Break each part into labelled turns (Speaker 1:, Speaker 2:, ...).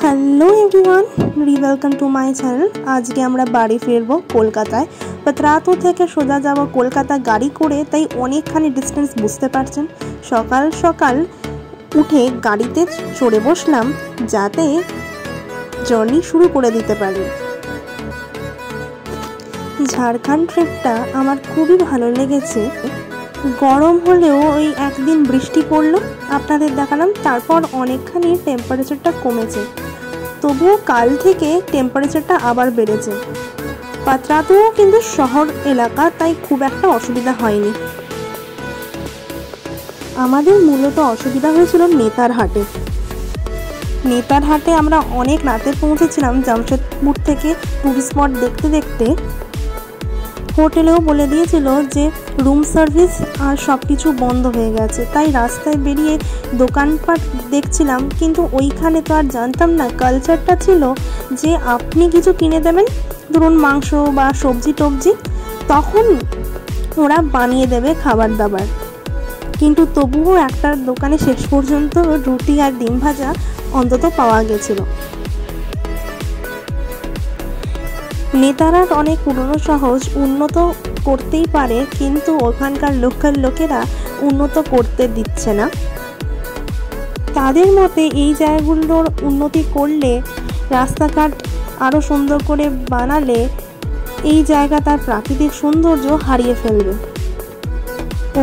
Speaker 1: Hello everyone, welcome to my channel. আজকে আমরা বাড়ি ফিরবো কলকাতায়। পাতরাতু থেকে সোজা যাব কলকাতা গাড়ি করে, তাই অনেকখানি ডিস্টেন্স বুঝতে পারছেন। সকাল সকাল উঠে গাড়িতে চড়ে বসলাম যাতে জার্নি শুরু করে দিতে পারি। ঝাড়খণ্ড ট্রিপটা আমার খুবই ভালো লেগেছে। গরম হলেও ওই একদিন বৃষ্টি পড়লো, আপনাদের দেখালাম, তারপর অনেকখানি টেম্পারেচারটা কমেছে। তবুও কাল থেকে টেম্পারেচারটা আবার বেড়েছে। পাতরাতুও কিন্তু শহর এলাকা, তাই খুব একটা অসুবিধা হয়নি। আমাদের মূলত অসুবিধা হয়েছিল নেতারহাটে। নেতারহাটে আমরা অনেক রাতে পৌঁছেছিলাম জামশেদপুর থেকে টুরিস্ট স্পট দেখতে দেখতে। হোটেলেও বলে দিয়েছিল যে রুম সার্ভিস আর সব কিছু বন্ধ হয়ে গেছে, তাই রাস্তায় বেরিয়ে দোকানপাট দেখছিলাম। কিন্তু ওইখানে তো আর জানতাম না, কালচারটা ছিল যে আপনি কিছু কিনে দেবেন, ধরুন মাংস বা সবজি টবজি, তখন ওরা বানিয়ে দেবে খাবার দাবার। কিন্তু তবুও একটা দোকানে শেষ পর্যন্ত রুটি আর ডিম ভাজা অন্তত পাওয়া গেছিল। নেতারা অনেক পুরনো সহজ, উন্নত করতেই পারে, কিন্তু ওখানকার লোকাল লোকেরা উন্নত করতে দিচ্ছে না। তাদের মতে এই জায়গাগুলোর উন্নতি করলে, রাস্তাঘাট আরও সুন্দর করে বানালে এই জায়গা তার প্রাকৃতিক সৌন্দর্য হারিয়ে ফেলবে।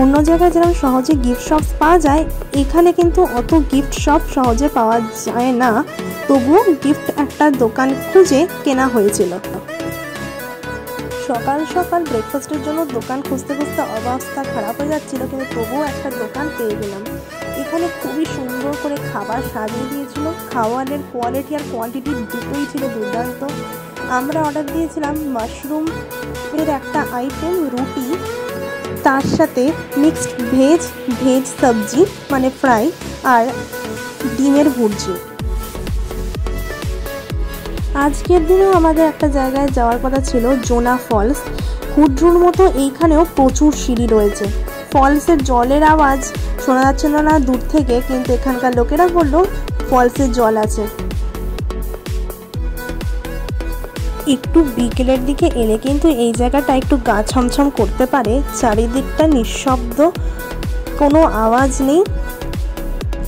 Speaker 1: অন্য জায়গায় যেরকম সহজে গিফট শপস পাওয়া যায়, এখানে কিন্তু অত গিফট শপ সহজে পাওয়া যায় না। তবুও গিফট একটা দোকান খুঁজে কেনা হয়েছিল। সকাল সকাল ব্রেকফাস্টের জন্য দোকান খুঁজতে খুঁজতে অবস্থা খারাপ হয়ে যাচ্ছিল, কিন্তু তবুও একটা দোকান পেয়ে গেলাম। এখানে খুবই সুন্দর করে খাবার সাজিয়ে দিয়েছিল। খাবারের কোয়ালিটি আর কোয়ান্টিটি দুটোই ছিল দুর্দান্ত। আমরা অর্ডার দিয়েছিলাম মাশরুমের একটা আইটেম, রুটি, তার সাথে মিক্সড ভেজ সবজি মানে ফ্রাই, আর ডিমের ভুর্জি। আজকের দিনেও আমাদের একটা জায়গায় যাওয়ার কথা ছিল, জোনা ফলস। হুড্রুর মতো এইখানেও প্রচুর সিঁড়ি রয়েছে। ফলসের জলের আওয়াজ শোনা যাচ্ছিল না দূর থেকে, কিন্তু এখানকার লোকেরা বললো ফলসের জল আছে। একটু বিকেলের দিকে এলে কিন্তু এই জায়গাটা একটু গা ছমছম করতে পারে। চারিদিকটা নিঃশব্দ, কোনো আওয়াজ নেই,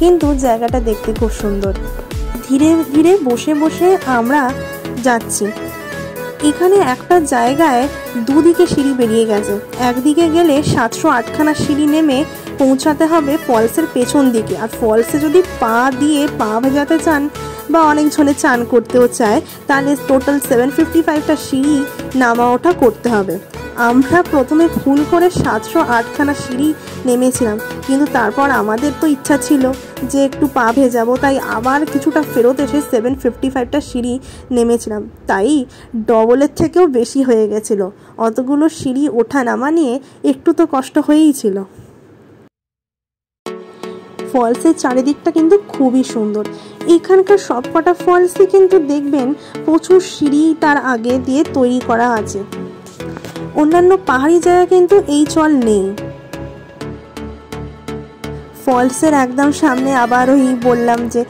Speaker 1: কিন্তু জায়গাটা দেখতে খুব সুন্দর। ধীরে ধীরে বসে বসে আমরা যাচ্ছি। এখানে একটা জায়গায় দুদিকে সিঁড়ি বেরিয়ে গেছে। একদিকে গেলে 708খানা সিঁড়ি নেমে পৌঁছাতে হবে ফলসের পেছন দিকে। আর ফলসে যদি পা দিয়ে পা ভেজাতে চান বা অনেকজনে চান করতেও চায়, তাহলে টোটাল 755টা সিঁড়ি নামা ওঠা করতে হবে। আমরা প্রথমে ভুল করে 708খানা সিঁড়ি নেমেছিলাম, কিন্তু তারপর আমাদের তো ইচ্ছা ছিল যে একটু পা ভেজাবো, তাই আবার কিছুটা ফেরত এসে 755টা সিঁড়ি নেমেছিলাম। তাই ডবলের থেকেও বেশি হয়ে গেছিল। অতগুলো সিঁড়ি ওঠা নামা নিয়ে একটু তো কষ্ট হয়েই ছিল। ফলসের চারিদিকটা কিন্তু খুবই সুন্দর। এখানকার সবকটা ফলসই কিন্তু দেখবেন প্রচুর সিঁড়ি তার আগে দিয়ে তৈরি করা আছে। অন্যান্য পাহাড়ি জায়গা কিন্তু এই চল নেই। ফলসের একদম সামনে আবার ওই বললাম যে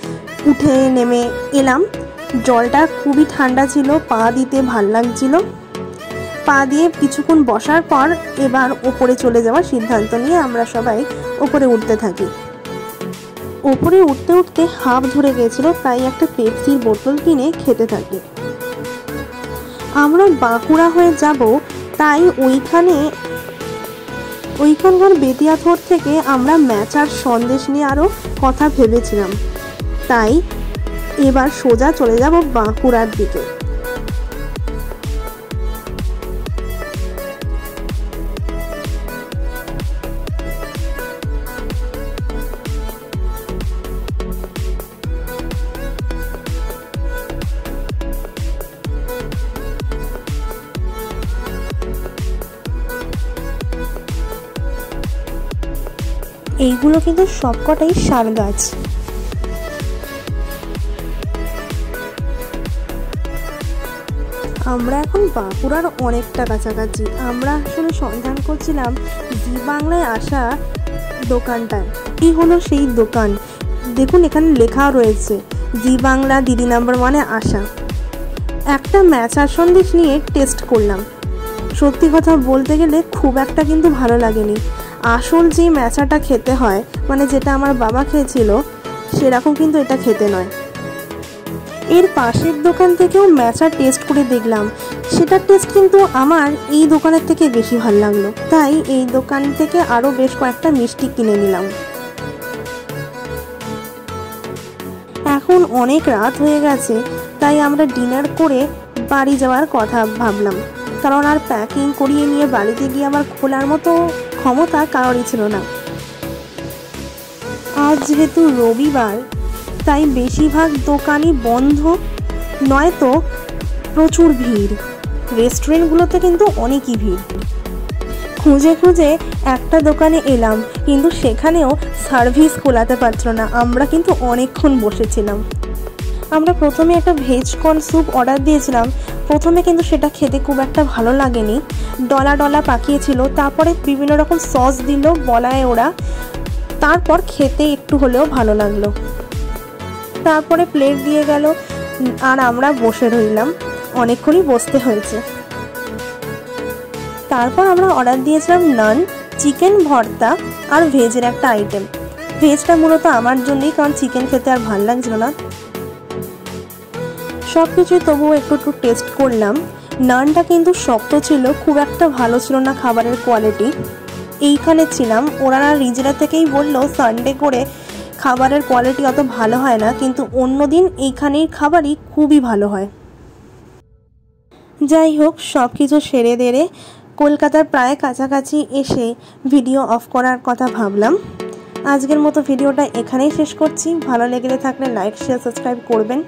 Speaker 1: উঠে নেমে এলাম। জলটা খুবই ঠান্ডা ছিল, পা দিতে ভাল লাগছিল। পা দিয়ে কিছুক্ষণ বসার পর এবার ওপরে চলে যাওয়ার সিদ্ধান্ত নিয়ে আমরা সবাই ওপরে উঠতে থাকি। ওপরে উঠতে উঠতে হাঁপ ধরে গেছিল, তাই একটা পেপসির বোতল কিনে খেতে থাকি। আমরা বাঁকুড়া হয়ে যাব, তাই ওইখানকার বেতিয়াথোর থেকে আমরা ম্যাচার সন্দেশ নিয়ে আরও কথা ভেবেছিলাম। তাই এবার সোজা চলে যাব বাঁকুড়ার দিকে। এইগুলো কিন্তু সবকটাই শাল গাছ। আমরা এখন বাঁকুড়ার অনেকটা কাছাকাছি। আমরা আসলে সন্ধান করছিলাম জি বাংলায় আসা দোকানটায়। এই হলো সেই দোকান। দেখুন এখানে লেখা রয়েছে জি বাংলা দিদি নাম্বার 1-এ আসা। একটা ম্যাচার সন্দেশ নিয়ে টেস্ট করলাম। সত্যি কথা বলতে গেলে খুব একটা কিন্তু ভালো লাগেনি। আসল যে ম্যাচাটা খেতে হয়, মানে যেটা আমার বাবা খেয়েছিল, সেরকম কিন্তু এটা খেতে নয়। এর পাশের দোকান থেকেও ম্যাচা টেস্ট করে দেখলাম, সেটার টেস্ট কিন্তু আমার এই দোকানের থেকে বেশি ভালো লাগলো। তাই এই দোকান থেকে আরও বেশ কয়েকটা মিষ্টি কিনে নিলাম। এখন অনেক রাত হয়ে গেছে, তাই আমরা ডিনার করে বাড়ি যাওয়ার কথা ভাবলাম, কারণ আর প্যাকিং করিয়ে নিয়ে বাড়িতে গিয়ে আমার খোলার মতো ক্ষমতা কারোরই ছিল না। আজ যেহেতু রবিবার, তাই বেশিরভাগ দোকানই বন্ধ, নয়তো প্রচুর ভিড়। রেস্টুরেন্টগুলোতে কিন্তু অনেকই ভিড়। খুঁজে খুঁজে একটা দোকানে এলাম, কিন্তু সেখানেও সার্ভিস খোলাতে পারছিল না। আমরা কিন্তু অনেকক্ষণ বসেছিলাম। আমরা প্রথমে একটা ভেজ কর্ন স্যুপ অর্ডার দিয়েছিলাম। প্রথমে কিন্তু সেটা খেতে খুব একটা ভালো লাগেনি, ডলা ডলা পাকিয়েছিল। তারপরে বিভিন্ন রকম সস দিল বলায় ওরা, তারপর খেতে একটু হলেও ভালো লাগলো। তারপরে প্লেট দিয়ে গেল, আর আমরা বসে রইলাম। অনেকক্ষণই বসতে হয়েছে। তারপর আমরা অর্ডার দিয়েছিলাম নান, চিকেন ভর্তা আর ভেজের একটা আইটেম। ভেজটা মূলত আমার জন্যই, কারণ চিকেন খেতে আর ভালো লাগছিল না। সব কিছুই তবুও একটু একটু টেস্ট করলাম। নানটা কিন্তু শক্ত ছিল, খুব একটা ভালো ছিল না খাবারের কোয়ালিটি। এইখানে ছিলাম, ওনারা রিজরা থেকেই বললো সানডে করে খাবারের কোয়ালিটি অত ভালো হয় না, কিন্তু অন্যদিন এইখানের খাবারই খুবই ভালো হয়। যাই হোক, সব কিছু সেরে দেরে কলকাতার প্রায় কাছাকাছি এসে ভিডিও অফ করার কথা ভাবলাম। আজকের মতো ভিডিওটা এখানেই শেষ করছি। ভালো লেগে থাকলে লাইক, শেয়ার, সাবস্ক্রাইব করবেন।